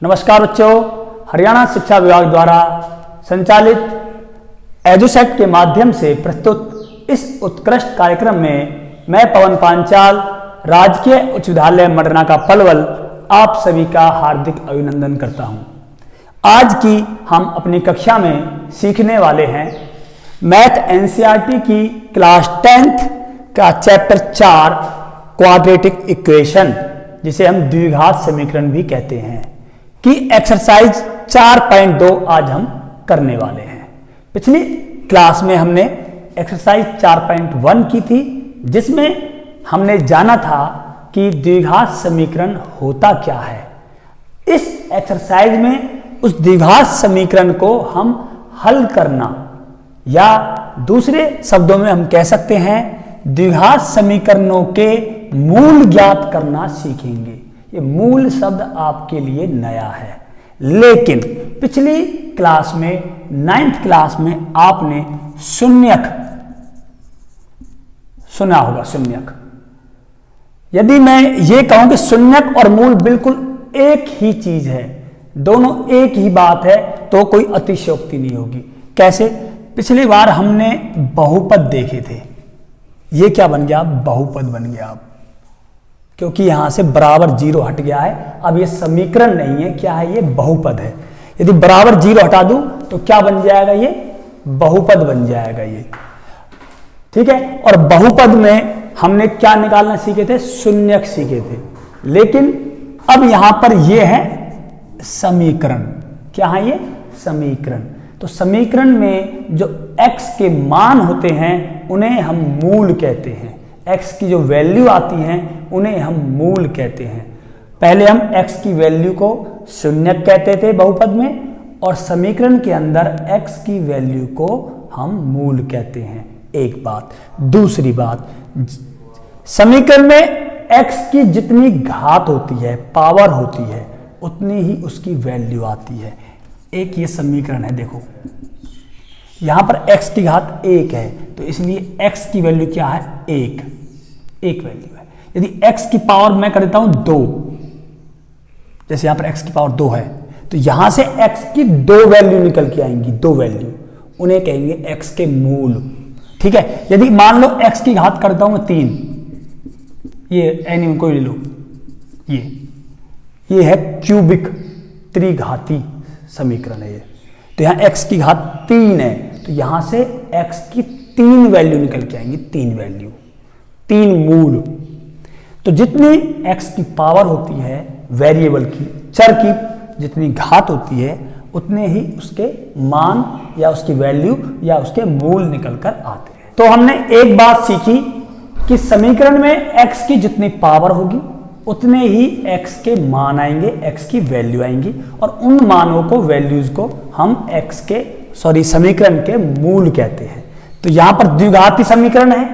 नमस्कार बच्चों, हरियाणा शिक्षा विभाग द्वारा संचालित एजुसेट के माध्यम से प्रस्तुत इस उत्कृष्ट कार्यक्रम में मैं पवन पांचाल, राजकीय उच्च विद्यालय मडरना का पलवल, आप सभी का हार्दिक अभिनंदन करता हूं। आज की हम अपनी कक्षा में सीखने वाले हैं मैथ एनसीईआरटी की क्लास 10th का चैप्टर 4 क्वाड्रेटिक इक्वेशन, जिसे हम द्विघात समीकरण भी कहते हैं, कि एक्सरसाइज 4.2 आज हम करने वाले हैं। पिछली क्लास में हमने एक्सरसाइज 4.1 की थी, जिसमें हमने जाना था कि द्विघात समीकरण होता क्या है। इस एक्सरसाइज में उस द्विघात समीकरण को हम हल करना, या दूसरे शब्दों में हम कह सकते हैं द्विघात समीकरणों के मूल ज्ञात करना सीखेंगे। ये मूल शब्द आपके लिए नया है, लेकिन पिछली क्लास में 9th क्लास में आपने शून्यक सुना होगा। शून्यक, यदि मैं ये कहूं कि शून्यक और मूल बिल्कुल एक ही चीज है, दोनों एक ही बात है, तो कोई अतिशयोक्ति नहीं होगी। कैसे? पिछली बार हमने बहुपद देखे थे। ये क्या बन गया? बहुपद बन गया। अब क्योंकि यहां से बराबर 0 हट गया है, अब ये समीकरण नहीं है, क्या है? ये बहुपद है। यदि बराबर 0 हटा दूं तो क्या बन जाएगा? ये बहुपद बन जाएगा ये। ठीक है। और बहुपद में हमने क्या निकालना सीखे थे? शून्यक सीखे थे। लेकिन अब यहां पर ये है समीकरण। क्या है ये? समीकरण। तो समीकरण में जो x के मान होते हैं उन्हें हम मूल कहते हैं। x की जो वैल्यू आती हैं उन्हें हम मूल कहते हैं। पहले हम x की वैल्यू को शून्यक कहते थे बहुपद में, और समीकरण के अंदर x की वैल्यू को हम मूल कहते हैं। एक बात। दूसरी बात, समीकरण में x की जितनी घात होती है, पावर होती है, उतनी ही उसकी वैल्यू आती है। एक ये समीकरण है, देखो यहां पर x की घात 1 है, तो इसलिए x की वैल्यू क्या है? 1 वैल्यू है। यदि x की पावर मैं कर देता हूं 2, जैसे यहां पर x की पावर 2 है, तो यहां से x की 2 वैल्यू निकल के आएंगी। 2 वैल्यू, उन्हें कहेंगे x के मूल। ठीक है। यदि मान लो x की घात करता हूं मैं 3, ये एनी कोई ले लो, ये है क्यूबिक त्रिघाती समीकरण है ये। तो यहां x की घात 3 है, तो यहां से x की 3 वैल्यू निकल के आएंगी। 3 वैल्यू, 3 मूल। तो जितनी x की पावर होती है वेरिएबल की, चर की जितनी घात होती है, उतने ही उसके मान या उसकी वैल्यू या उसके मूल निकल कर आते हैं। तो हमने एक बात सीखी कि समीकरण में x की जितनी पावर होगी उतने ही x के मान आएंगे, x की वैल्यू आएंगी, और उन मानों को, वैल्यूज को हम समीकरण के मूल कहते हैं। तो यहां पर द्विघाती समीकरण है,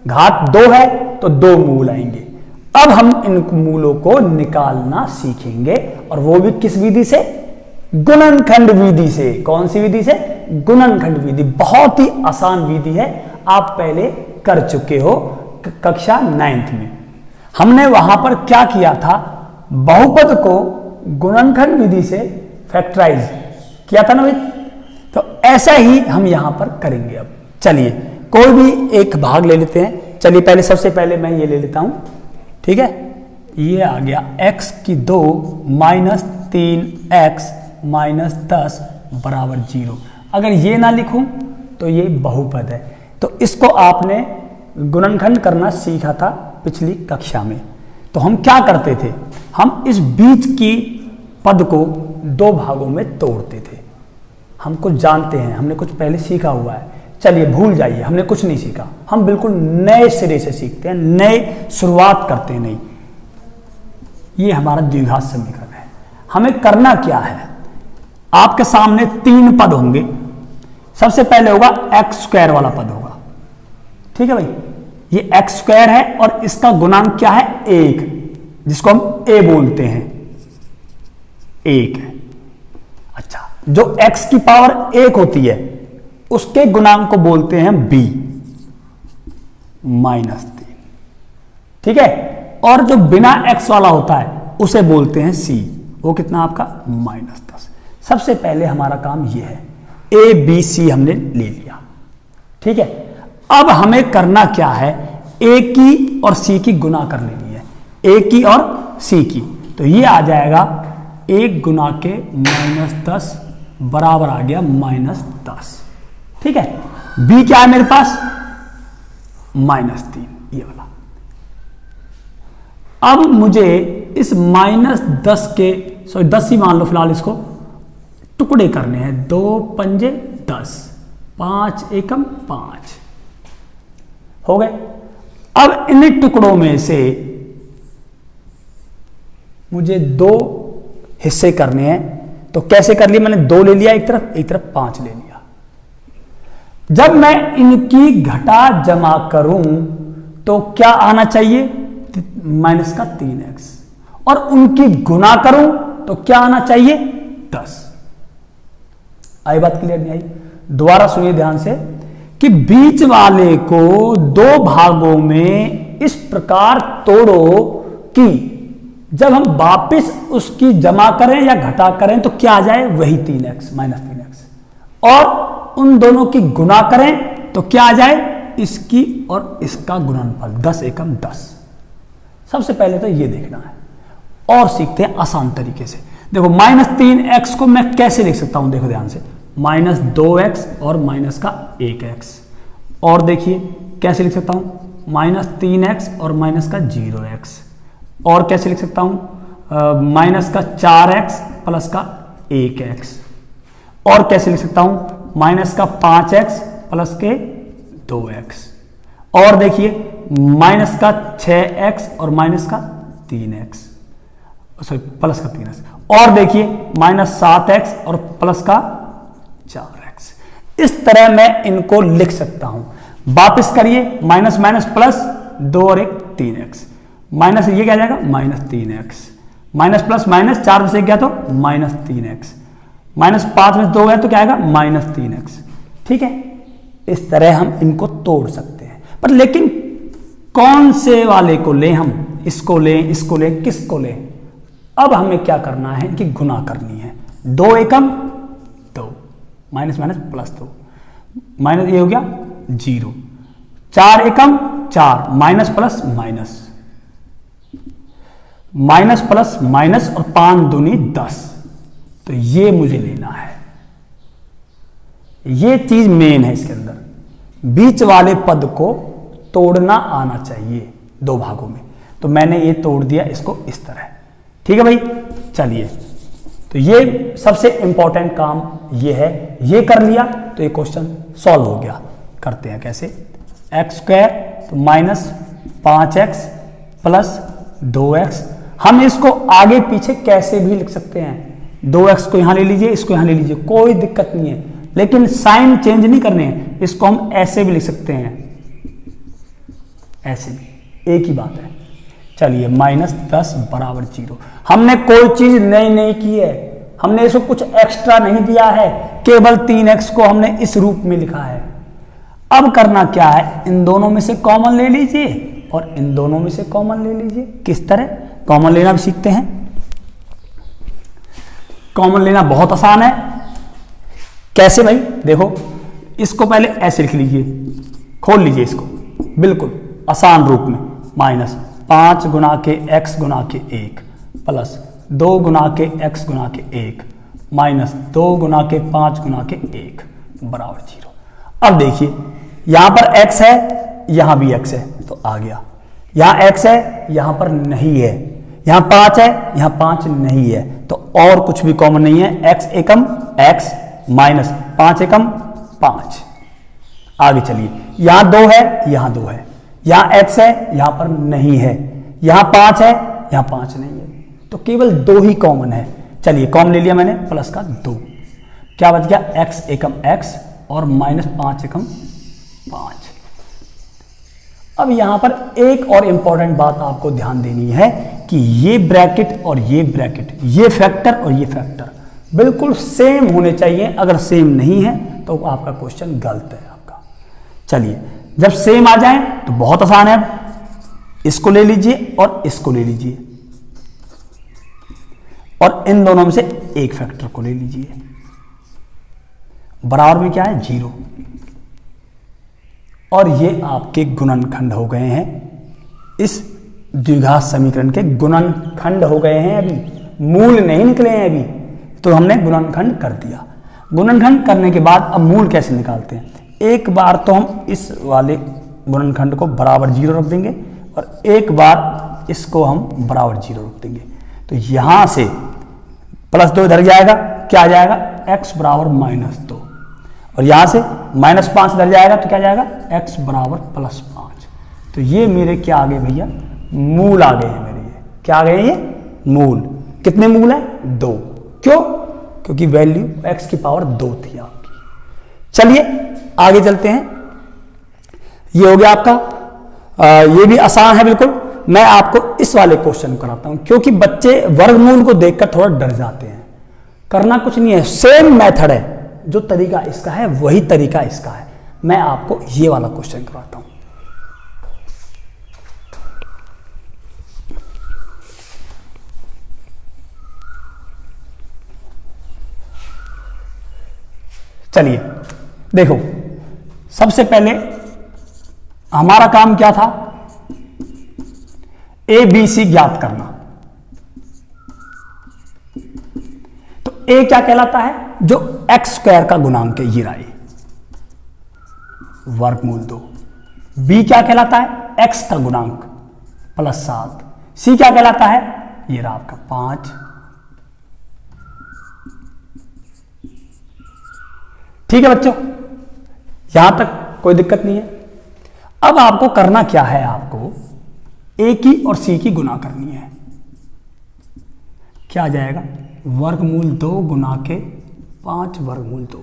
घात 2 है तो 2 मूल आएंगे। अब हम इन मूलों को निकालना सीखेंगे, और वो भी किस विधि से? गुणनखंड विधि से। कौन सी विधि से? गुणनखंड विधि। बहुत ही आसान विधि है, आप पहले कर चुके हो कक्षा 9th में। हमने वहां पर क्या किया था? बहुपद को गुणनखंड विधि से फैक्टराइज किया था ना भाई। तो ऐसा ही हम यहां पर करेंगे। अब चलिए कोई भी एक भाग ले लेते हैं। चलिए सबसे पहले मैं ये ले लेता हूं। ठीक है। ये आ गया x की 2 माइनस 3x माइनस 10 बराबर 0। अगर ये ना लिखूं तो ये बहुपद है। तो इसको आपने गुणनखंड करना सीखा था पिछली कक्षा में। तो हम क्या करते थे? हम इस बीच की पद को 2 भागों में तोड़ते थे। हम कुछ जानते हैं, हमने कुछ पहले सीखा हुआ है। चलिए भूल जाइए, हमने कुछ नहीं सीखा। हम बिल्कुल नए सिरे से सीखते हैं, नए शुरुआत करते हैं। नहीं, ये हमारा द्विघात समीकरण है। हमें करना क्या है? आपके सामने 3 पद होंगे। सबसे पहले होगा x² वाला पद होगा। ठीक है भाई, ये x² है और इसका गुणांक क्या है? 1, जिसको हम a बोलते हैं। 1 है। अच्छा, जो x की पावर 1 होती है उसके गुणांक को बोलते हैं b माइनस 3। ठीक है। और जो बिना x वाला होता है उसे बोलते हैं c वो कितना आपका -10। सबसे पहले हमारा काम ये है, ए बी सी हमने ले लिया, ठीक है। अब हमें करना क्या है, ए की और सी की गुना कर लेनी है, ए की और सी की। तो ये आ जाएगा 1 गुना के -10 बराबर आ गया -10, ठीक है। बी क्या है मेरे पास, -3, ये वाला। अब मुझे इस -10 के 10 ही मान लो फिलहाल, इसको टुकड़े करने हैं, 2 पंजे 10, 5 एकम 5 हो गए। अब इन टुकड़ों में से मुझे 2 हिस्से करने हैं, तो कैसे कर लिया मैंने, 2 ले लिया एक तरफ 5 ले लिया। जब मैं इनकी घटा जमा करूं तो क्या आना चाहिए, -3x, और उनकी गुना करूं तो क्या आना चाहिए, 10। आई बात क्लियर नहीं आई? दोबारा सुनिए ध्यान से कि बीच वाले को 2 भागों में इस प्रकार तोड़ो कि जब हम वापस उसकी जमा करें या घटा करें तो क्या आ जाए, वही 3x, -3x, और उन दोनों की गुना करें तो क्या आ जाए, इसकी और इसका गुणनफल, 10 एकम 10। सबसे पहले तो ये देखना है और सीखते हैं आसान तरीके से। देखो -3x को मैं कैसे लिख सकता हूं, देखो ध्यान से, -2x और माइनस का 1x, और देखिए कैसे लिख सकता हूं, -3x और माइनस का 0x, और कैसे लिख सकता हूं, माइनस का 4x प्लस का 1x, और कैसे लिख सकता हूं, माइनस का 5x प्लस के 2x, और देखिए माइनस का 6x और माइनस का 3x, सॉरी प्लस का 3x, और देखिए -7x और प्लस का 4x। इस तरह मैं इनको लिख सकता हूं। वापस करिए, माइनस माइनस प्लस, 2 और 1 3x, माइनस ये क्या जाएगा, -3x, माइनस प्लस माइनस 4 में से गया तो -3x, -5 में 2 गया तो क्या आएगा, -3x, ठीक है। इस तरह हम इनको तोड़ सकते हैं, पर लेकिन कौन से वाले को लें हम, इसको लें, इसको लें, किसको लें? अब हमें क्या करना है कि गुना करनी है, 2 एकम 2, माइनस माइनस प्लस 2, माइनस ये हो गया 0, 4 एकम 4, minus plus minus, minus plus minus, और 5 दूनी 10। तो ये मुझे लेना है, ये चीज मेन है इसके अंदर, बीच वाले पद को तोड़ना आना चाहिए 2 भागों में। तो मैंने ये तोड़ दिया इसको इस तरह, ठीक है भाई। चलिए, तो ये सबसे इंपॉर्टेंट काम ये है, ये कर लिया तो ये क्वेश्चन सॉल्व हो गया। करते हैं कैसे, x² तो -5x प्लस 2x, हम इसको आगे पीछे कैसे भी लिख सकते हैं, 2x को यहां ले लीजिए, इसको यहां ले लीजिए, कोई दिक्कत नहीं है, लेकिन साइन चेंज नहीं करने हैं। इसको हम ऐसे भी लिख सकते हैं, ऐसे भी, एक ही बात है। चलिए, -10 बराबर 0। हमने कोई चीज नई नहीं की है, हमने इसको कुछ एक्स्ट्रा नहीं दिया है, केवल 3x को हमने इस रूप में लिखा है। अब करना क्या है, इन दोनों में से कॉमन ले लीजिए और इन दोनों में से कॉमन ले लीजिए। किस तरह कॉमन लेना भी सीखते हैं। कॉमन लेना बहुत आसान है। कैसे भाई, देखो इसको पहले ऐसे लिख लीजिए, खोल लीजिए इसको बिल्कुल आसान रूप में, -5 गुना के x गुना के 1 प्लस 2 गुना के x गुना के 1 -2 गुना के 5 गुना के 1 बराबर 0। अब देखिए यहां पर x है, यहां भी x है, तो आ गया। यहां x है, यहां पर नहीं है, यहां 5 है, यहां 5 नहीं है, तो और कुछ भी कॉमन नहीं है। x एकम x माइनस 5 एकम 5। आगे चलिए, यहां 2 है, यहां 2 है, यहां x है, यहां पर नहीं है, यहां 5 है, यहां 5 नहीं है, तो केवल 2 ही कॉमन है। चलिए कॉमन ले लिया मैंने, प्लस का 2, क्या बच गया, x एकम x और -5 एकम 5। अब यहां पर एक और इंपॉर्टेंट बात आपको ध्यान देनी है कि ये ब्रैकेट और ये ब्रैकेट, ये फैक्टर और ये फैक्टर बिल्कुल सेम होने चाहिए। अगर सेम नहीं है तो आपका क्वेश्चन गलत है आपका। चलिए, जब सेम आ जाए तो बहुत आसान है, इसको ले लीजिए और इसको ले लीजिए, और इन दोनों में से एक फैक्टर को ले लीजिए, बराबर में क्या है 0, और ये आपके गुणनखंड हो गए हैं, इस द्विघात समीकरण के गुणनखंड हो गए हैं। अभी मूल नहीं निकले हैं अभी, तो हमने गुणनखंड कर दिया। गुणनखंड करने के बाद अब मूल कैसे निकालते हैं, एक बार तो हम इस वाले गुणनखंड को बराबर 0 रख देंगे और एक बार इसको हम बराबर 0 रख देंगे। तो यहां से +2 इधर जाएगा, क्या आ जाएगा x बराबर -2, और यहां से -5 इधर जाएगा तो क्या जाएगा x बराबर +5। तो ये मेरे क्या आ गए भैया, मूल आ गए हैं मेरे। ये क्या आ गए हैं, ये मूल। कितने मूल है 2, क्यों, क्योंकि वैल्यू x की पावर 2 थी आपकी। चलिए आगे चलते हैं। ये हो गया आपका, ये भी आसान है बिल्कुल। मैं आपको इस वाले क्वेश्चन कराता हूं, क्योंकि बच्चे वर्गमूल को देखकर थोड़ा डर जाते हैं। करना कुछ नहीं है, सेम मेथड है, जो तरीका इसका है वही तरीका इसका है। मैं आपको ये वाला क्वेश्चन कराता हूं। चलिए देखो, सबसे पहले हमारा काम क्या था, ABC ज्ञात करना। तो A क्या कहलाता है, जो x² का गुणांक है, ये रहा A, वर्गमूल 2। B क्या कहलाता है, x का गुणांक +7। C क्या कहलाता है, ये रहा आपका 5। ठीक है बच्चों, यहां तक कोई दिक्कत नहीं है। अब आपको करना क्या है, आपको A की और C की गुणा करनी है। क्या आ जाएगा, वर्गमूल 2 गुना के 5 वर्गमूल 2।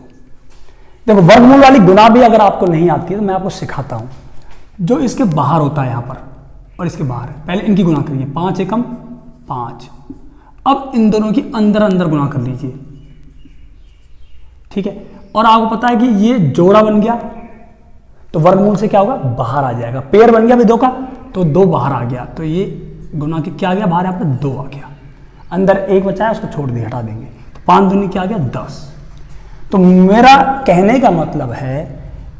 देखो वर्गमूल वाली गुणा भी अगर आपको नहीं आती है तो मैं आपको सिखाता हूं। जो इसके बाहर होता है यहां पर और इसके बाहर है, पहले इनकी गुणा करिए, 5 एकम 5। अब इन दोनों की अंदर अंदर गुणा कर लीजिए, ठीक है। और आपको पता है कि ये जोड़ा बन गया तो वर्गमूल से क्या होगा, बाहर आ जाएगा। पेयर बन गया भी 2 का, तो 2 बाहर आ गया, तो ये गुना के क्या आ गया, बाहर यहाँ पर 2 आ गया। अंदर 1 बचा है, उसको छोड़ दिए, हटा देंगे, तो 5 दूनी क्या आ गया 10। तो मेरा कहने का मतलब है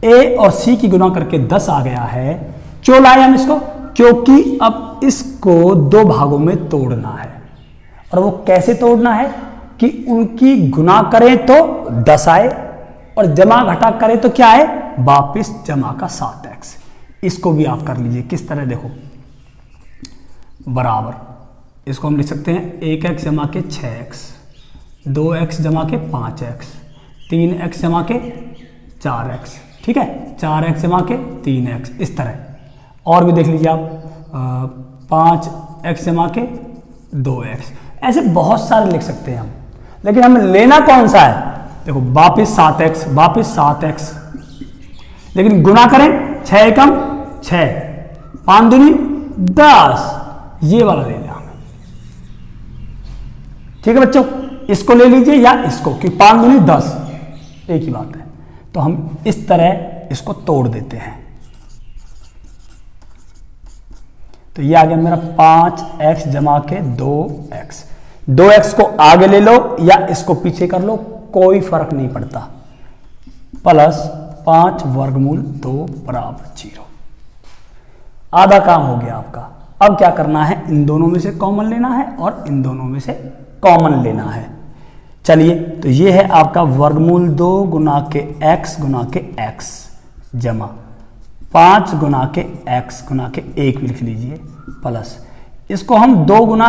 A और C की गुना करके 10 आ गया है। क्यों लाए हम इसको, क्योंकि अब इसको 2 भागों में तोड़ना है। और वो कैसे तोड़ना है कि उनकी गुना करें तो 10 आए और जमा घटा करें तो क्या है, वापिस जमा का 7x। इसको भी आप कर लीजिए, किस तरह, देखो बराबर, इसको हम लिख सकते हैं 1x जमा के 6x, 2x जमा के 5x, 3x जमा के 4x, ठीक है, 4x जमा के 3x, इस तरह। और भी देख लीजिए आप, 5x जमा के 2x, ऐसे बहुत सारे लिख सकते हैं हम। लेकिन हमें लेना कौन सा है, देखो वापिस 7x, वापिस 7x, लेकिन गुना करें 6 एकम 6, 5 दूनी 10, ये वाला ले लिया हमें। ठीक है बच्चों, इसको ले लीजिए या इसको, क्योंकि 5 दूनी 10 एक ही बात है। तो हम इस तरह इसको तोड़ देते हैं। तो ये आ गया मेरा 5x जमा के 2x। 2x को आगे ले लो या इसको पीछे कर लो, कोई फर्क नहीं पड़ता, प्लस 5 वर्गमूल 2 बराबर 0। आधा काम हो गया आपका। अब क्या करना है, इन दोनों में से कॉमन लेना है और इन दोनों में से कॉमन लेना है। चलिए, तो ये है आपका वर्गमूल 2 गुना के x गुना के x जमा 5 गुना के x गुना के 1 भी लिख लीजिए, प्लस इसको हम 2 गुना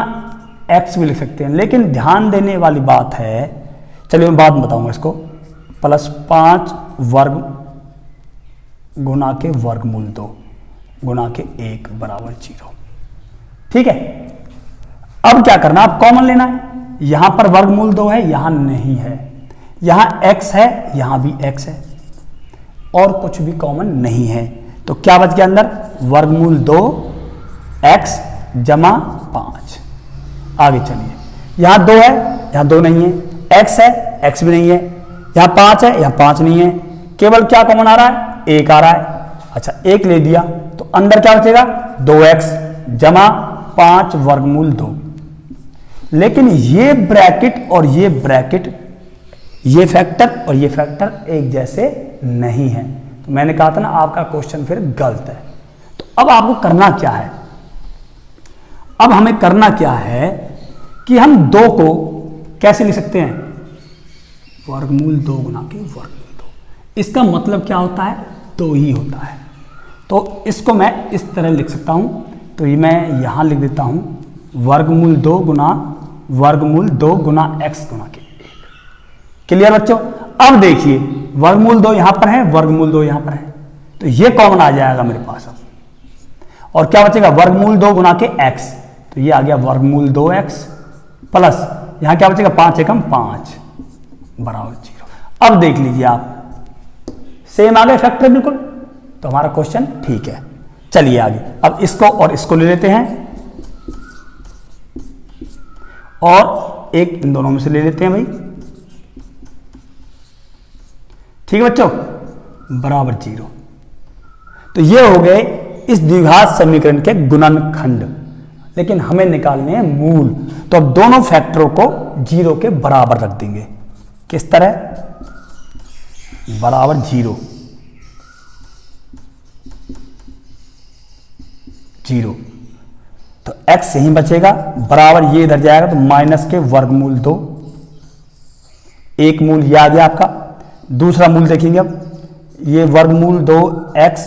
x भी लिख सकते हैं। लेकिन ध्यान देने वाली बात है, चलिए मैं बाद में बताऊंगा इसको, प्लस 5 वर्ग गुना के वर्गमूल 2 गुना के 1 बराबर 0। ठीक है, अब क्या करना, आप कॉमन लेना है। यहां पर वर्गमूल 2 है, यहां नहीं है, यहां x है, यहां भी x है, और कुछ भी कॉमन नहीं है। तो क्या बच गया अंदर, वर्गमूल 2 x जमा 5। आगे चलिए, यहां 2 है, यहां 2 नहीं है, x है, x भी नहीं है, यहां 5 है, यहां 5 नहीं है, केवल क्या कॉमन आ रहा है, 1 आ रहा है। अच्छा, 1 ले दिया तो अंदर क्या बचेगा, 2x जमा 5 वर्गमूल 2। लेकिन ये ब्रैकेट और ये ब्रैकेट, ये फैक्टर और ये फैक्टर एक जैसे नहीं है। तो मैंने कहा था ना आपका क्वेश्चन फिर गलत है। तो अब आपको करना क्या है, अब हमें करना क्या है कि हम 2 को कैसे लिख सकते हैं, वर्गमूल 2 गुना के वर्गमूल 2। इसका मतलब क्या होता है, 2 ही होता है। तो इसको मैं इस तरह लिख सकता हूं, तो ये मैं यहां लिख देता हूं वर्गमूल 2 गुना x गुना के 1। क्लियर बच्चों? अब देखिए वर्गमूल 2 यहां पर है, वर्गमूल 2 यहां पर है, तो ये कॉमन आ जाएगा मेरे पास अब। और क्या बचेगा, वर्गमूल 2 गुना के x, तो ये आ गया वर्गमूल 2x प्लस यहां क्या बचेगा 5 एकम 5 बराबर 0। अब देख लीजिए आप, सेम आ गए फैक्टर बिल्कुल, तो हमारा क्वेश्चन ठीक है। चलिए आगे, अब इसको और इसको ले लेते हैं और एक इन दोनों में से ले लेते हैं भाई। ठीक है बच्चों, बराबर 0। तो ये हो गए इस द्विघात समीकरण के गुणनखंड, लेकिन हमें निकालने हैं मूल। तो अब दोनों फैक्टरों को 0 के बराबर रख देंगे। किस तरह, बराबर 0 0, तो x यहीं बचेगा, बराबर ये इधर जाएगा तो माइनस के वर्गमूल 2, एक मूल ये आ गया आपका। दूसरा मूल देखेंगे अब, ये वर्गमूल 2x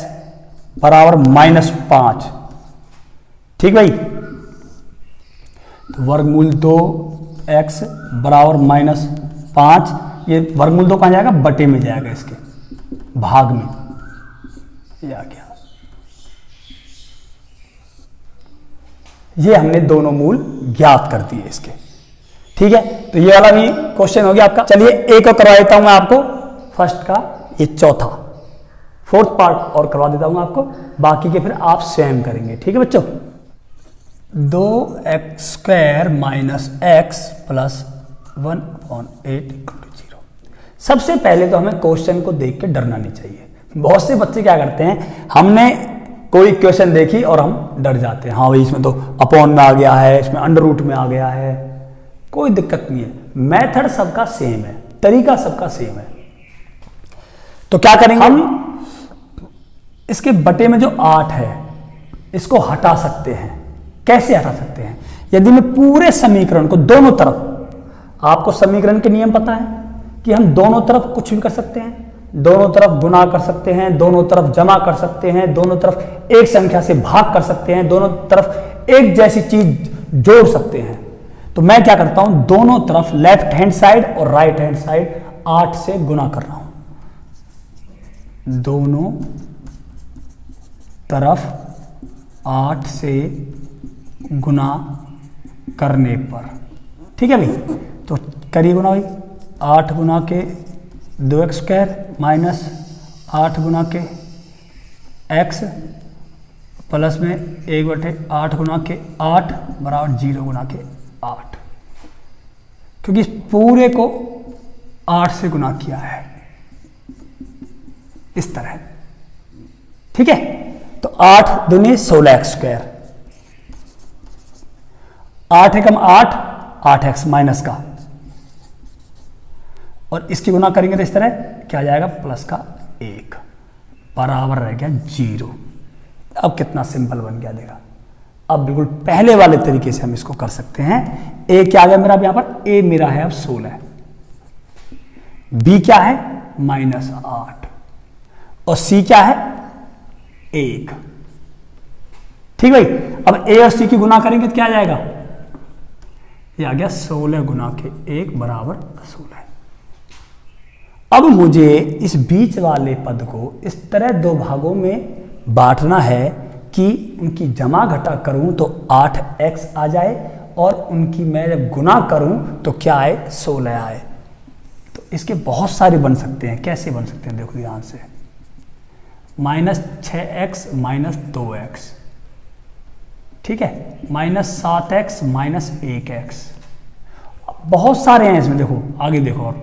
बराबर -5। ठीक भाई, तो वर्गमूल 2x बराबर -5, ये वर्गमूल 2 कहां जाएगा, बटे में जाएगा, इसके भाग में ये आ गया। ये हमने दोनों मूल ज्ञात कर दिए इसके। ठीक है, तो ये वाला भी क्वेश्चन हो गया आपका। चलिए एक और करवा देता हूं मैं आपको, फर्स्ट का ये चौथा, फोर्थ पार्ट और करवा देता हूं आपको, बाकी के फिर आप स्वयं करेंगे। ठीक है बच्चों, 2x² - x प्लस 1/8 = 0। सबसे पहले तो हमें क्वेश्चन को देख के डरना नहीं चाहिए। बहुत से बच्चे क्या करते हैं, हमने कोई क्वेश्चन देखी और हम डर जाते हैं, हाँ भाई इसमें तो अपॉन में आ गया है, इसमें अंडर रूट में आ गया है। कोई दिक्कत नहीं है, मेथड सबका सेम है, तरीका सबका सेम है। तो क्या करेंगे हम, इसके बटे में जो 8 है इसको हटा सकते हैं। कैसे हटा सकते हैं, यदि मैं पूरे समीकरण को दोनों तरफ, आपको समीकरण के नियम पता है कि हम दोनों तरफ कुछ भी कर सकते हैं, दोनों तरफ गुना कर सकते हैं, दोनों तरफ जमा कर सकते हैं, दोनों तरफ एक संख्या से भाग कर सकते हैं, दोनों तरफ एक जैसी चीज जोड़ सकते हैं। तो मैं क्या करता हूं, दोनों तरफ लेफ्ट हैंड साइड और राइट हैंड साइड 8 से गुना कर रहा हूं, दोनों तरफ 8 से गुना करने पर। ठीक है भाई, तो करिए गुना भाई, 8 गुना के 2x² माइनस 8 गुना के x प्लस में 1/8 गुना के 8 बराबर 0 गुना के 8, क्योंकि इस पूरे को 8 से गुना किया है इस तरह। ठीक है, तो 8 दूनी 16x², 8 एकम 8, 8x माइनस का, और इसकी गुना करेंगे तो इस तरह क्या जाएगा, प्लस का 1 बराबर रह गया 0। अब कितना सिंपल बन गया देखा। अब बिल्कुल पहले वाले तरीके से हम इसको कर सकते हैं। ए क्या आ गया मेरा, अब यहां पर ए मेरा है अब 16, बी क्या है -8, और सी क्या है 1। ठीक भाई, अब ए और सी की गुना करेंगे तो क्या आ जाएगा, ये आ गया 16 गुना के 1 बराबर 16। अब मुझे इस बीच वाले पद को इस तरह दो भागों में बांटना है कि उनकी जमा घटा करूं तो 8x आ जाए, और उनकी मैं जब गुना करूं तो क्या आए, 16 आए। तो इसके बहुत सारे बन सकते हैं। कैसे बन सकते हैं, देखो ध्यान से, -6x - 2x, ठीक है, -7x - 1x, बहुत सारे हैं इसमें। देखो आगे देखो, और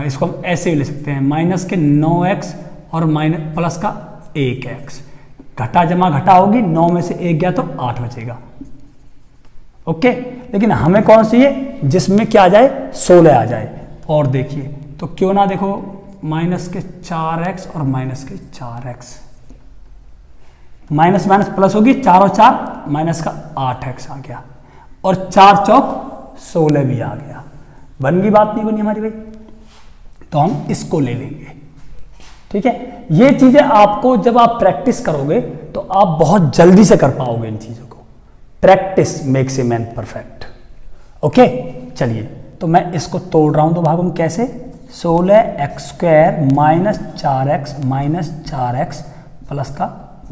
इसको हम ऐसे भी ले सकते हैं, माइनस के 9x और माइनस प्लस का 1x, घटा जमा घटा होगी, 9 में से 1 गया तो 8 बचेगा, ओके, लेकिन हमें कौन सी है जिसमें क्या आ जाए 16 आ जाए। और देखिए तो क्यों ना देखो माइनस के 4x और माइनस के 4x, माइनस माइनस प्लस होगी, 4 और 4 माइनस का 8x आ गया और 4 चौक 16 भी आ गया। बन गई बात नहीं बनी हमारी भाई? तो हम इसको ले लेंगे। ठीक है, ये चीजें आपको जब आप प्रैक्टिस करोगे तो आप बहुत जल्दी से कर पाओगे इन चीजों को। Practice makes a man perfect. Okay, चलिए तो मैं इसको तोड़ रहा हूं, तो भागों में कैसे 16x² माइनस 4x प्लस का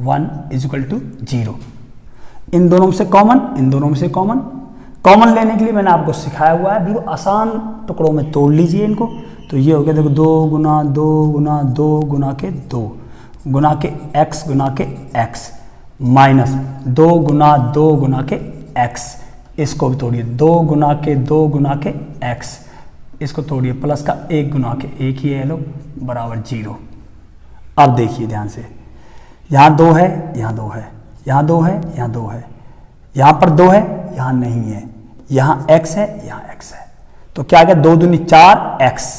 1 इक्वल टू 0। इन दोनों में से कॉमन, इन दोनों में से कॉमन, कॉमन लेने के लिए मैंने आपको सिखाया हुआ है, बिल्कुल आसान टुकड़ों में तोड़ लीजिए इनको। तो ये हो गया देखो 2 गुना 2 गुना 2 गुना के 2 गुना के x गुना के x माइनस 2 गुना 2 गुना के x, इसको भी तोड़िए 2 गुना के 2 गुना के x, इसको तोड़िए प्लस का 1 गुना के 1 ही है लो बराबर 0। अब देखिए ध्यान से, यहाँ 2 है, यहाँ 2 है, यहाँ 2 है, यहाँ 2 है, यहाँ पर 2 है, यहाँ नहीं है, यहाँ x है, यहाँ x है। तो क्या आ गया 2 दूनी 4x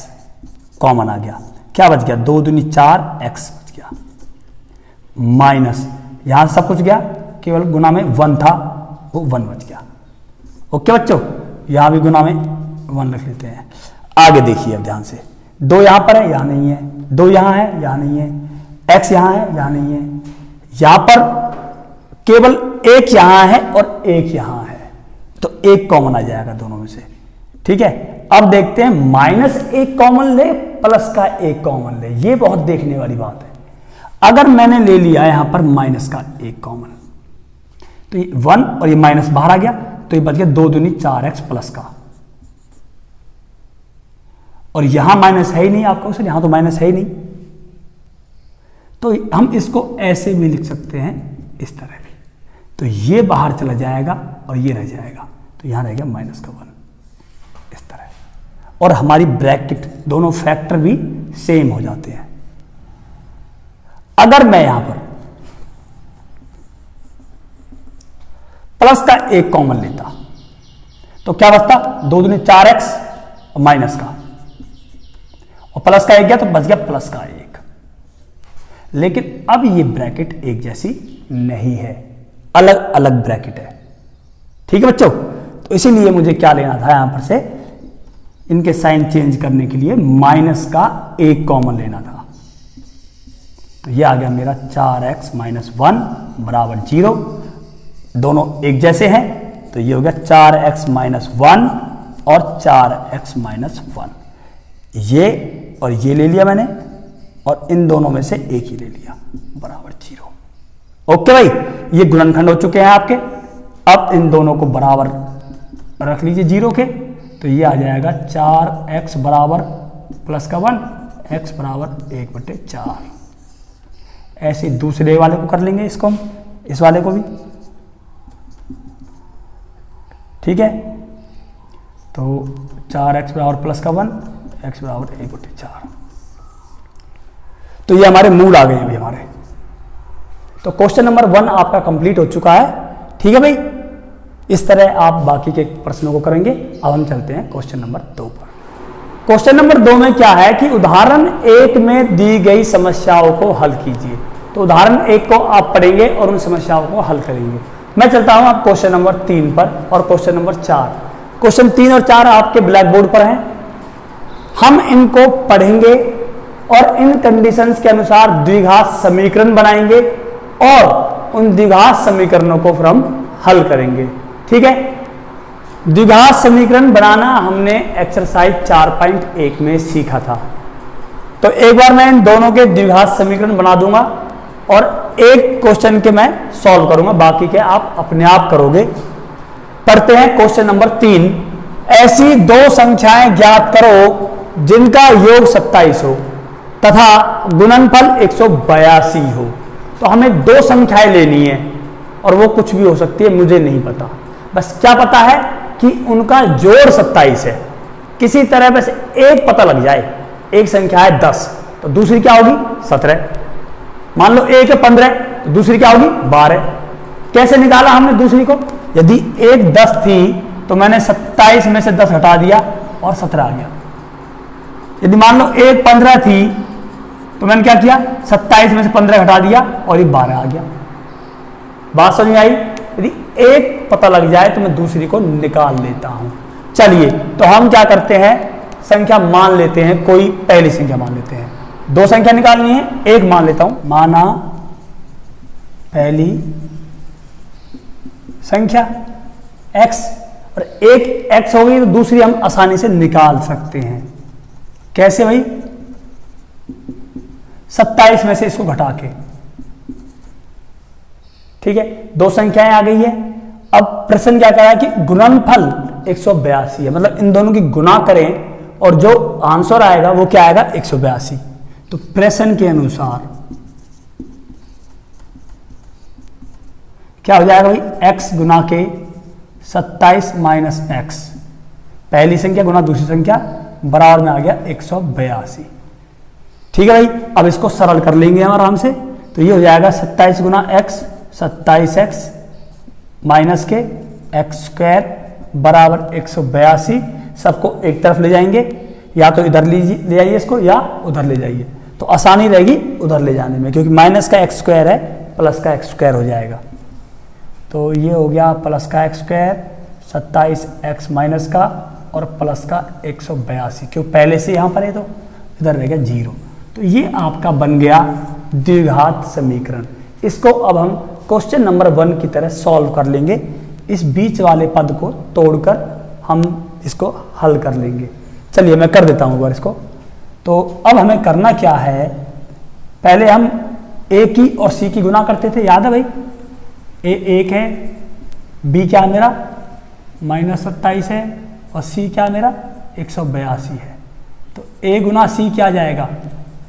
कॉमन आ गया, क्या बच गया 2 दूनी 4x बच गया, माइनस यहाँ सब कुछ गया, केवल गुना में 1 था वो 1 बच गया। ओके बच्चों, यहाँ भी गुना में 1 रख लेते हैं। आगे देखिए अब ध्यान से, 2 यहाँ पर है, यहाँ नहीं है, 2 यहाँ है, यहाँ नहीं है, x यहाँ है, यहाँ नहीं है, यहाँ पर केवल 1 यहाँ है और 1 यहाँ है, तो 1 कॉमन आ जाएगा दोनों में से। ठीक है, अब देखते हैं -1 कॉमन ले प्लस का 1 कॉमन ले, ये बहुत देखने वाली बात है। अगर मैंने ले लिया यहां पर माइनस का 1 कॉमन, तो ये 1 और ये माइनस बाहर आ गया, तो ये बच गया 2 दूनी 4x प्लस का, और यहां माइनस है ही नहीं आपको सर, यहां तो माइनस है ही नहीं, तो हम इसको ऐसे भी लिख सकते हैं इस तरह भी, तो ये बाहर चला जाएगा और ये रह जाएगा, तो यहां रह गया माइनस का 1 इस तरह, और हमारी ब्रैकेट दोनों फैक्टर भी सेम हो जाते हैं। अगर मैं यहां पर प्लस का 1 कॉमन लेता तो क्या बचता 2 दूनी 4x और माइनस का, और प्लस का 1 गया तो बच गया प्लस का 1। लेकिन अब ये ब्रैकेट एक जैसी नहीं है, अलग अलग ब्रैकेट है। ठीक है बच्चों, तो इसीलिए मुझे क्या लेना था यहां पर से, इनके साइन चेंज करने के लिए माइनस का 1 कॉमन लेना था। तो ये आ गया मेरा 4x माइनस 1 बराबर 0, दोनों एक जैसे हैं, तो ये हो गया 4x माइनस 1 और 4x माइनस 1, ये और ये ले लिया मैंने, और इन दोनों में से एक ही ले लिया बराबर 0। ओके भाई, ये गुणनखंड हो चुके हैं आपके। अब इन दोनों को बराबर रख लीजिए 0 के, तो ये आ जाएगा 4x बराबर प्लस का 1, x बराबर 1/4। ऐसे दूसरे वाले को कर लेंगे, इसको हम इस वाले को भी। ठीक है, तो 4x बराबर प्लस का 1, x बराबर 1/4। तो ये हमारे मूल आ गए हैं भाई हमारे। तो क्वेश्चन नंबर 1 आपका कंप्लीट हो चुका है। ठीक है भाई, इस तरह आप बाकी के प्रश्नों को करेंगे। अब हम चलते हैं क्वेश्चन नंबर 2 पर। क्वेश्चन नंबर 2 में क्या है कि उदाहरण 1 में दी गई समस्याओं को हल कीजिए। तो उदाहरण 1 को आप पढ़ेंगे और उन समस्याओं को हल करेंगे। मैं चलता हूं आप क्वेश्चन नंबर 3 पर और क्वेश्चन नंबर 4। क्वेश्चन 3 और 4 आपके ब्लैक बोर्ड पर हैं। हम इनको पढ़ेंगे और इन कंडीशंस के अनुसार द्विघात समीकरण बनाएंगे और उन द्विघात समीकरणों को फिर हम हल करेंगे। ठीक है, द्विघात समीकरण बनाना हमने एक्सरसाइज 4.1 में सीखा था। तो एक बार मैं इन दोनों के द्विघात समीकरण बना दूंगा और एक क्वेश्चन के मैं सॉल्व करूंगा, बाकी के आप अपने आप करोगे। पढ़ते हैं क्वेश्चन नंबर 3। ऐसी 2 संख्याएं ज्ञात करो जिनका योग 27 हो तथा गुणनफल 182 हो। तो हमें 2 संख्याएं लेनी है और वो कुछ भी हो सकती है, मुझे नहीं पता। बस क्या पता है कि उनका जोड़ 27 है। किसी तरह बस एक पता लग जाए। एक संख्या है 10, तो दूसरी क्या होगी 17। मान लो एक है 15, तो दूसरी क्या होगी 12। कैसे निकाला हमने दूसरी को? यदि एक 10 थी तो मैंने 27 में से 10 हटा दिया और 17 आ गया। यदि मान लो एक 15 थी तो मैंने क्या किया, 27 में से 15 हटा दिया और ये 12 आ गया। बात समझ में आई? यदि एक पता लग जाए तो मैं दूसरी को निकाल लेता हूं। चलिए तो हम क्या करते हैं, संख्या मान लेते हैं, कोई पहली संख्या मान लेते हैं। दो संख्या निकालनी है, एक मान लेता हूं। माना पहली संख्या x, और एक x हो गई तो दूसरी हम आसानी से निकाल सकते हैं। कैसे भाई? 27 में से इसको घटा के। ठीक है, दो संख्याएं आ गई है। अब प्रश्न क्या कह रहा है कि गुणनफल 182 है, मतलब इन दोनों की गुणा करें और जो आंसर आएगा वो क्या आएगा, 182। तो प्रश्न के अनुसार क्या हो जाएगा भाई, x गुना के 27 माइनस x, पहली संख्या गुना दूसरी संख्या बराबर में आ गया 182। ठीक है भाई, अब इसको सरल कर लेंगे हम आराम से। तो ये हो जाएगा 27 गुना x, 27x माइनस के x स्क्वायर बराबर 182। सबको एक तरफ ले जाएंगे, या तो इधर ले जाइए इसको या उधर ले जाइए, तो आसानी रहेगी उधर ले जाने में, क्योंकि माइनस का x स्क्वायर है, प्लस का x स्क्वायर हो जाएगा। तो ये हो गया प्लस का x स्क्वायर, 27x माइनस का और प्लस का 182, क्यों पहले से यहाँ पर है तो इधर रहेगा 0। तो ये आपका बन गया द्विघात समीकरण। इसको अब हम क्वेश्चन नंबर 1 की तरह सॉल्व कर लेंगे। इस बीच वाले पद को तोड़कर हम इसको हल कर लेंगे। चलिए मैं कर देता हूँ एक बार इसको। तो अब हमें करना क्या है, पहले हम a की और c की गुना करते थे, याद है भाई? a 1 है, b क्या मेरा -27 है और c क्या मेरा 182 है। तो a गुना c क्या जाएगा,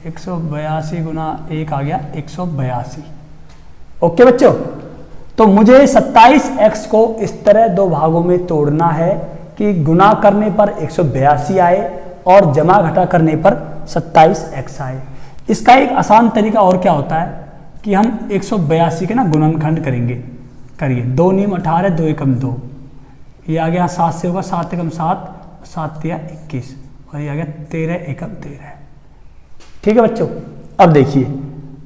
182 गुना 1 आ गया 182। ओके बच्चों, तो मुझे 27x को इस तरह दो भागों में तोड़ना है कि गुना करने पर 182 आए और जमा घटा करने पर 27x आए। इसका एक आसान तरीका और क्या होता है कि हम 182 के ना गुणनखंड करेंगे। करिए, 2 नीम 18, 2 एकम 2, ये आ गया 7 से होगा, 7 एकम 7, 7 तिया 21 और ये आ गया 13 एकम 13। ठीक है बच्चों, अब देखिए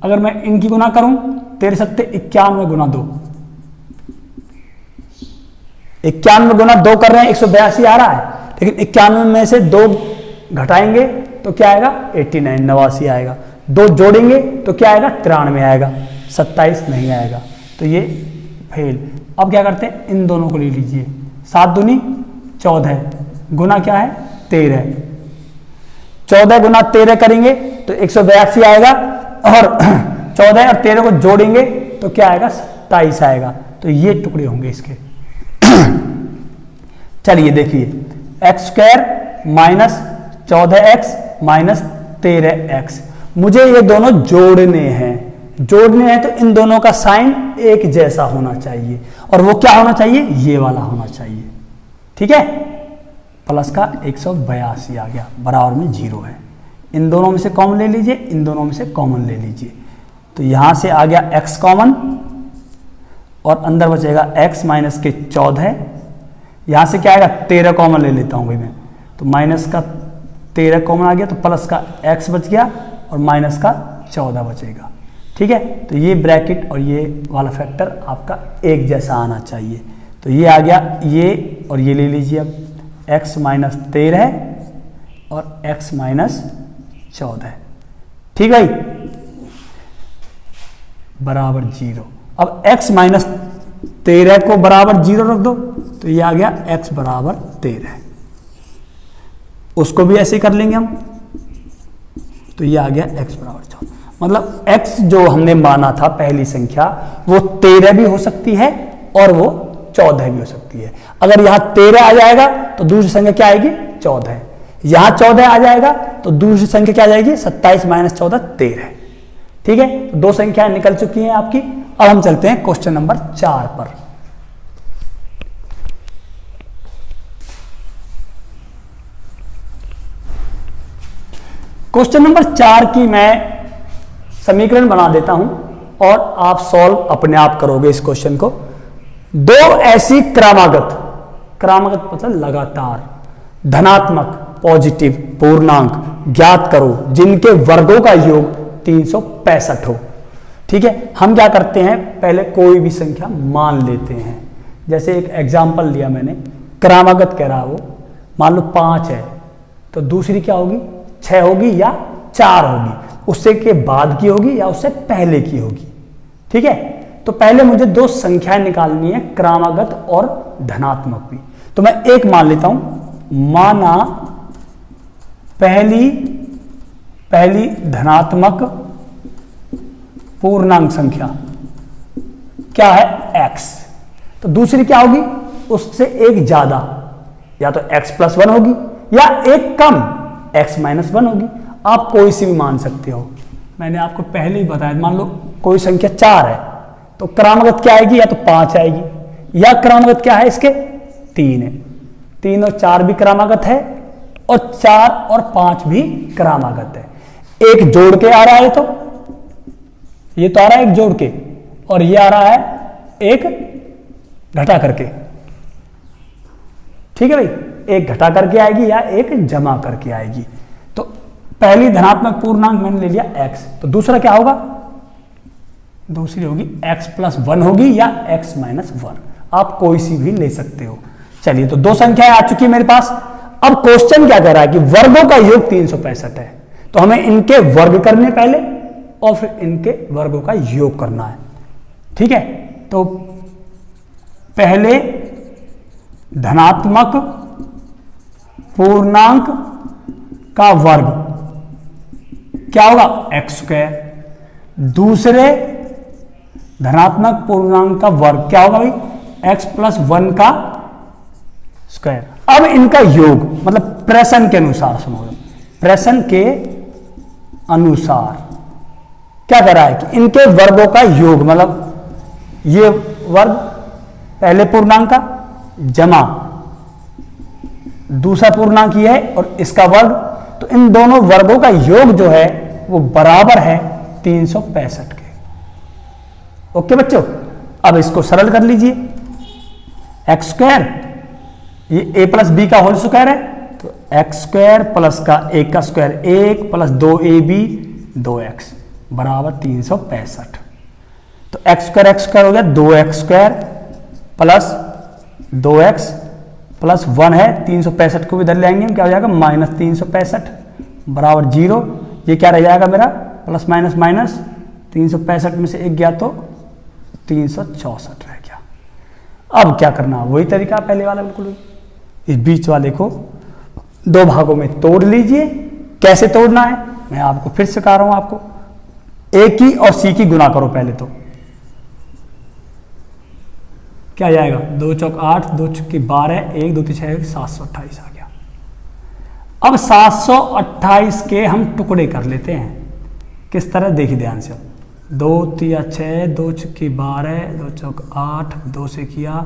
अगर मैं इनकी गुना करूं, 13 सत्ते 91 गुना 2, 91 गुना 2 कर रहे हैं, 182 आ रहा है, लेकिन 91 में से 2 घटाएंगे तो क्या आएगा 89, 89 आएगा। 2 जोड़ेंगे तो क्या आएगा 93 आएगा, 27 नहीं आएगा, तो ये फेल। अब क्या करते हैं, इन दोनों को ले लीजिए, 7 दूनी 14 गुना क्या है 13, 14 गुना 13 करेंगे तो 182 आएगा, और 14 और 13 को जोड़ेंगे तो क्या आएगा 27 आएगा। तो ये टुकड़े होंगे इसके। चलिए देखिए, x square minus 14x minus 13x, मुझे ये दोनों जोड़ने हैं। जोड़ने हैं तो इन दोनों का साइन एक जैसा होना चाहिए, और वो क्या होना चाहिए, ये वाला होना चाहिए। ठीक है, प्लस का 182 आ गया, बराबर में 0 है। इन दोनों में से कॉमन ले लीजिए, इन दोनों में से कॉमन ले लीजिए, तो यहां से आ गया x कॉमन और अंदर बचेगा x माइनस के 14, यहां से क्या आएगा 13 कॉमन ले लेता हूं भाई मैं, तो माइनस का 13 कॉमन आ गया, तो प्लस का x बच गया और माइनस का 14 बचेगा। ठीक है, तो ये ब्रैकेट और ये वाला फैक्टर आपका एक जैसा आना चाहिए। तो ये आ गया, ये और ये ले लीजिए, अब x माइनस 13 और x माइनस 14। ठीक है, बराबर 0। अब x माइनस 13 को बराबर 0 रख दो, तो ये आ गया x बराबर 13। उसको भी ऐसे कर लेंगे हम, तो ये आ गया x बराबर 14। मतलब x जो हमने माना था पहली संख्या, वो 13 भी हो सकती है और वो 14 भी हो सकती है। अगर यहां 13 आ जाएगा तो दूसरी संख्या क्या आएगी 14। यहां 14 आ जाएगा तो दूसरी संख्या क्या आ जाएगी 27 माइनस 14 13। ठीक है, तो 2 संख्याएं निकल चुकी हैं आपकी। अब हम चलते हैं क्वेश्चन नंबर 4 पर। क्वेश्चन नंबर 4 की मैं समीकरण बना देता हूं और आप सॉल्व अपने आप करोगे इस क्वेश्चन को। दो ऐसी क्रमागत, क्रमागत मतलब लगातार, धनात्मक पॉजिटिव पूर्णांक ज्ञात करो जिनके वर्गों का योग 365 हो। ठीक है, हम क्या करते हैं, पहले कोई भी संख्या मान लेते हैं। जैसे एक एग्जाम्पल लिया मैंने, क्रमागत कह रहा वो, मान लो 5 है तो दूसरी क्या होगी, 6 होगी या 4 होगी, उससे के बाद की होगी या उससे पहले की होगी। ठीक है, तो पहले मुझे दो संख्याएं निकालनी है, क्रमागत और धनात्मक भी। तो मैं एक मान लेता हूं, माना पहली धनात्मक पूर्णांक संख्या क्या है, x, तो दूसरी क्या होगी, उससे एक ज्यादा, या तो x + 1 होगी या एक कम x - 1 होगी। आप कोई सी भी मान सकते हो, मैंने आपको पहले ही बताया। मान लो कोई संख्या 4 है तो क्रमागत क्या आएगी, या तो 5 आएगी, या क्रमागत क्या है इसके 3 है। 3 और 4 भी क्रमागत है और 4 और 5 भी क्रमागत है। एक जोड़ के आ रहा है, तो ये तो आ रहा है एक जोड़ के, और ये आ रहा है एक घटा करके। ठीक है भाई, एक घटा करके आएगी या एक जमा करके आएगी। तो पहली धनात्मक पूर्णांक मैंने ले लिया x, तो दूसरा क्या होगा, दूसरी होगी x + 1 होगी या x - 1, आप कोई सी भी ले सकते हो। चलिए, तो दो संख्याएं आ चुकी है मेरे पास। अब क्वेश्चन क्या कह रहा है कि वर्गों का योग 365 है, तो हमें इनके वर्ग करने पहले और फिर इनके वर्गों का योग करना है। ठीक है, तो पहले धनात्मक पूर्णांक का वर्ग क्या होगा, x²। दूसरे धनात्मक पूर्णांक का वर्ग क्या होगा भाई, x + 1 का स्क्वायर। अब इनका योग मतलब प्रश्न के अनुसार, सुनो, प्रश्न के अनुसार क्या कर रहा है कि इनके वर्गों का योग, मतलब ये वर्ग पहले पूर्णांक का जमा दूसरा पूर्णांक ये है और इसका वर्ग, तो इन दोनों वर्गों का योग जो है वो बराबर है 365 के। ओके बच्चों, अब इसको सरल कर लीजिए। x², ये a + b का होल स्क्वायर है, तो x² + का 1 का स्क्वायर 1 + 2ab 2x बराबर 365। तो x² हो गया 2x² + 2x + 1 है, 365 को भी इधर ले आएंगे हम, क्या हो जाएगा -365 बराबर 0। ये क्या रह जाएगा मेरा, प्लस माइनस 365 में से 1 गया तो 364 रह गया। अब क्या करना, वही तरीका पहले वाला बिल्कुल, इस बीच वाले को दो भागों में तोड़ लीजिए। कैसे तोड़ना है मैं आपको फिर सिखा रहा हूं। आपको a की और c की गुना करो पहले, तो क्या जाएगा, 2 चौक 8, 2 चौकी 12, 1 2 3 6 728 आ गया। अब 728 के हम टुकड़े कर लेते हैं। किस तरह, देखिए ध्यान से, 2 3 6, 2 चौकी 12, 2 चौक 8, 2 से किया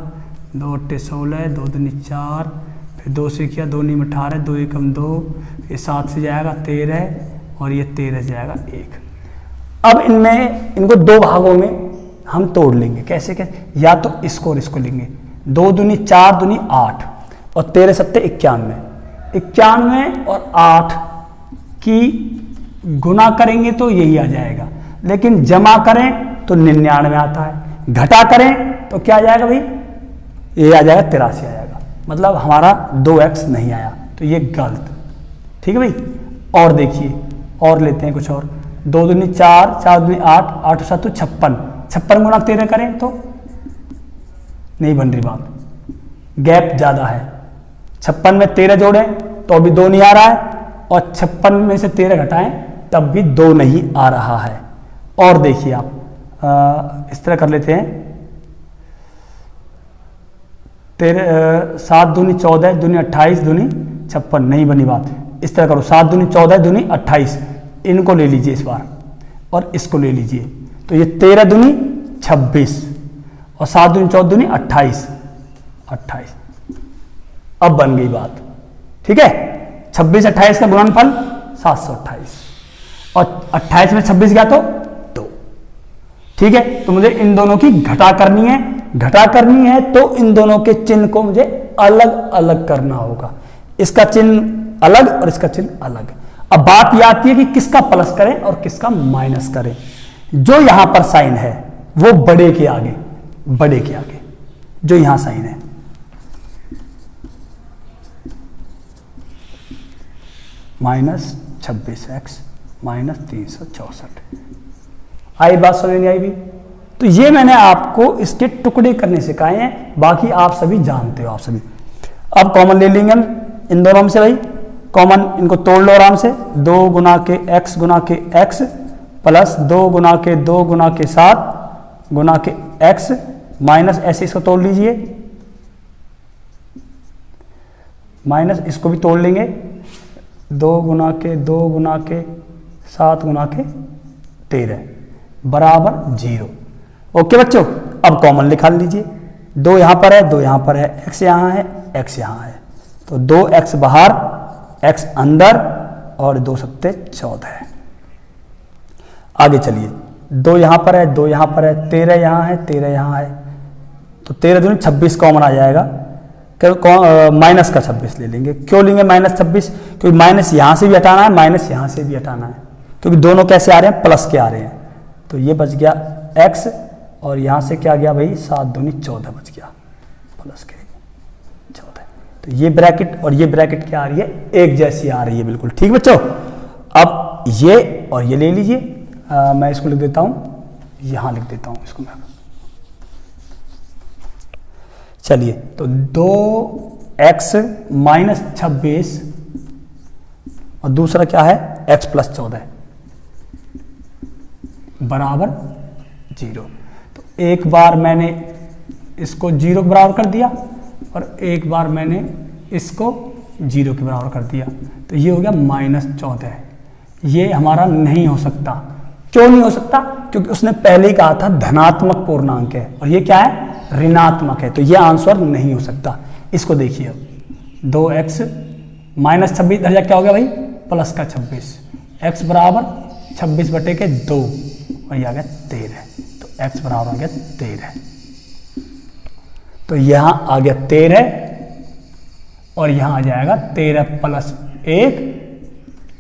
2 8 16, 2 दूनी 4, फिर 2 से किया 2 9 18, 2 1 2, ये 7 से जाएगा 13 और ये 13 से जाएगा 1। अब इनमें इनको दो भागों में हम तोड़ लेंगे। कैसे कैसे, या तो इसको और इसको लेंगे, 2 दूनी 4 दूनी 8 और 13 सत्ते 91, 91 और 8 की गुना करेंगे तो यही आ जाएगा, लेकिन जमा करें तो 99 आता है, घटा करें तो क्या आ जाएगा भाई, ये आ जाएगा 83 आ जाएगा। मतलब हमारा 2x नहीं आया, तो ये गलत। ठीक है भाई। और देखिए, और लेते हैं कुछ और, 2 दूनी 4, 4 दूनी 8, 8 7 56, 56 गुना 13 करें तो नहीं बन रही बात, गैप ज्यादा है। 56 में 13 जोड़ें तो अभी 2 नहीं आ रहा है, और 56 में से 13 घटाएं तब भी 2 नहीं आ रहा है। और देखिए आप इस तरह कर लेते हैं, 7 दूनी 14, दूनी 28, दूनी 56, नहीं बनी बात। इस तरह करो, 7 दूनी 14, दूनी 28, इनको ले लीजिए इस बार और इसको ले लीजिए, तो ये 13 दूनी 26 और 7 दूनी 14 दूनी 28, अब बन गई बात। ठीक है, 26 28 का गुणनफल 728 और 28 में 26 गया तो 2। ठीक है, तो मुझे इन दोनों की घटा करनी है घटा करनी है तो इन दोनों के चिन्ह को मुझे अलग अलग करना होगा। इसका चिन्ह अलग और इसका चिन्ह अलग। अब बात यह आती है कि किसका प्लस करें और किसका माइनस करें। जो यहां पर साइन है वो बड़े के आगे, बड़े के आगे जो यहां साइन है, -26x -364। आई बात समझ नहीं आई भी? तो ये मैंने आपको इसके टुकड़े करने सिखाए हैं, बाकी आप सभी जानते हो आप सभी। अब कॉमन ले लेंगे हम इन दोनों में से भाई, कॉमन इनको तोड़ लो आराम से। 2 गुना के x गुना के x प्लस 2 गुना के 2 गुना के 7 गुना के x माइनस ऐसे इसको तोड़ लीजिए, माइनस इसको भी तोड़ लेंगे। 2 गुना के 2 गुना के 7 गुना के 13 बराबर 0। ओके बच्चों, अब कॉमन निकाल लीजिए। 2 यहां पर है, 2 यहां पर है, x यहां है, x यहां है, तो 2x बाहर x अंदर और 2 सत्ते 14 है। आगे चलिए, 2 यहां पर है, 2 यहां पर है, 13 यहां है, 13 यहां है, तो 13 दूनी 26 कॉमन आ जाएगा। माइनस का 26 ले लेंगे। क्यों लेंगे -26? क्योंकि माइनस यहां से भी हटाना है, माइनस यहां से भी हटाना है, क्योंकि दोनों कैसे आ रहे हैं, प्लस के आ रहे हैं। तो ये बच गया x और यहां से क्या गया भाई, 7 दूनी 14 बच गया, प्लस के 14। तो ये ब्रैकेट और ये ब्रैकेट क्या आ रही है, एक जैसी आ रही है बिल्कुल। ठीक बच्चों, अब ये और ये ले लीजिए। मैं इसको लिख देता हूं, यहां लिख देता हूं इसको मैं। चलिए, तो 2x -26 और दूसरा क्या है x + 14 बराबर 0। तो एक बार मैंने इसको 0 के बराबर कर दिया और एक बार मैंने इसको 0 के बराबर कर दिया, तो ये हो गया -14। ये हमारा नहीं हो सकता। क्यों नहीं हो सकता? क्योंकि उसने पहले ही कहा था धनात्मक पूर्णांक है और ये क्या है, ऋणात्मक है, तो ये आंसर नहीं हो सकता। इसको देखिए, अब 2x -26 दर्जा क्या हो गया भाई, प्लस का 26, x बराबर 26/2 और ये आ गया 13, तो x बराबर आ गया 13। तो यहां आ गया 13 और यहां आ जाएगा 13 + 1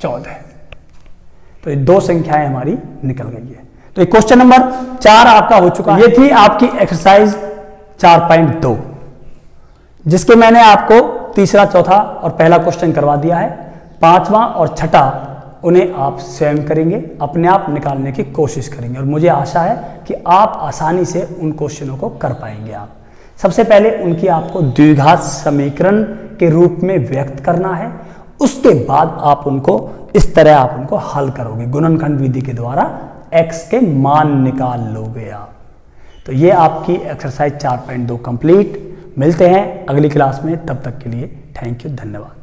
14। तो ये 2 संख्याएं हमारी निकल गई है। तो ये क्वेश्चन नंबर 4 आपका हो चुका है। ये थी आपकी एक्सरसाइज 4.2, जिसके मैंने आपको तीसरा, चौथा और पहला क्वेश्चन करवा दिया है। 5वां और छठा उन्हें आप स्वयं करेंगे, अपने आप निकालने की कोशिश करेंगे और मुझे आशा है कि आप आसानी से उन क्वेश्चनों को कर पाएंगे। आप सबसे पहले उनकी आपको द्विघात समीकरण के रूप में व्यक्त करना है, उसके बाद आप उनको इस तरह आप उनको हल करोगे, गुणनखंड विधि के द्वारा x के मान निकाल लोगे आप। तो ये आपकी एक्सरसाइज 4.2 कंप्लीट। मिलते हैं अगली क्लास में, तब तक के लिए थैंक यू, धन्यवाद।